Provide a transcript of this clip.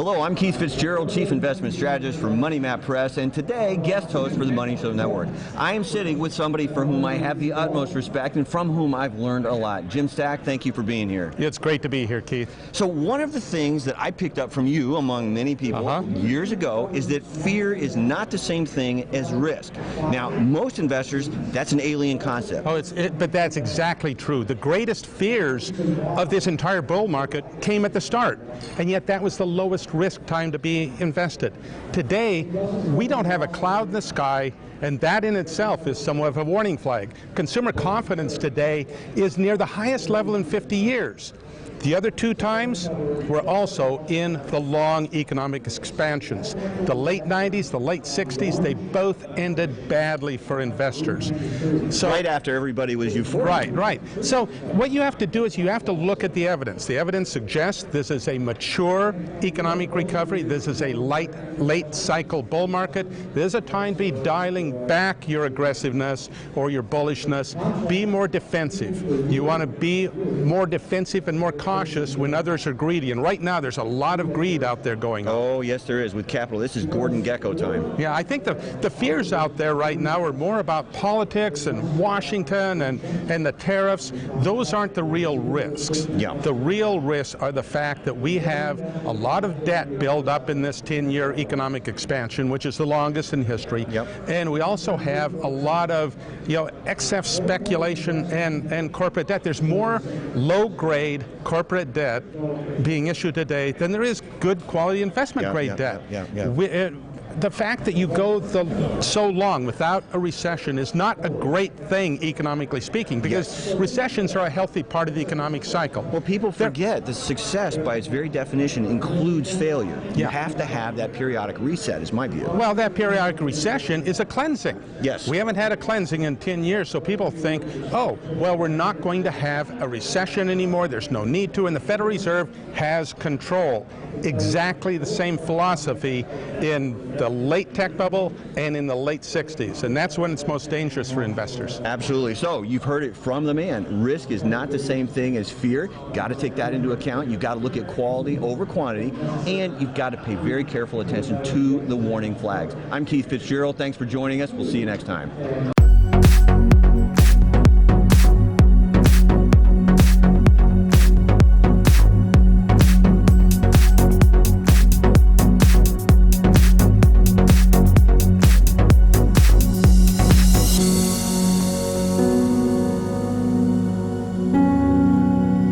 Hello, I'm Keith Fitzgerald, Chief Investment Strategist for Money Map Press, and today, guest host for the MoneyShow Network. I am sitting with somebody for whom I have the utmost respect and from whom I've learned a lot. Jim Stack, thank you for being here. It's great to be here, Keith. So one of the things that I picked up from you, among many people, years ago, is that fear is not the same thing as risk. Now, most investors, that's an alien concept. But that's exactly true. The greatest fears of this entire bull market came at the start, and yet that was the lowest risk time to be invested. Today, we don't have a cloud in the sky, and that in itself is somewhat of a warning flag. Consumer confidence today is near the highest level in 50 years. The other two times were also in the long economic expansions. The late 90s, the late 60s, they both ended badly for investors. So right after everybody was euphoric. Right. So what you have to do is you have to look at the evidence. The evidence suggests this is a mature economic recovery. This is a late cycle bull market. There's a time to be dialing back your aggressiveness or your bullishness. Be more defensive. You want to be more defensive and more cautious when others are greedy, and right now there's a lot of greed out there going on. Oh yes, there is with capital. This is Gordon Gekko time. Yeah, I think the fears out there right now are more about politics and Washington and the tariffs. Those aren't the real risks. Yeah. The real risks are the fact that we have a lot of debt built up in this 10-year economic expansion, which is the longest in history. Yep. And we also have a lot of excess speculation and corporate debt. There's more low-grade corporate debt being issued today than there is good quality investment grade debt. The fact that you go so long without a recession is not a great thing economically speaking, because recessions are a healthy part of the economic cycle. Well, people forget that success by its very definition includes failure. You have to have that periodic reset, is my view. Well, that periodic recession is a cleansing. Yes. We haven't had a cleansing in 10 years, so people think, oh, well, we're not going to have a recession anymore, there's no need to, and the Federal Reserve has control. Exactly the same philosophy in the late tech bubble and in the late 60s, and that's when it's most dangerous for investors. Absolutely. So you've heard it from the man. Risk is not the same thing as fear. Got to take that into account. You've got to look at quality over quantity, and you've got to pay very careful attention to the warning flags. I'm Keith Fitzgerald. Thanks for joining us. We'll see you next time.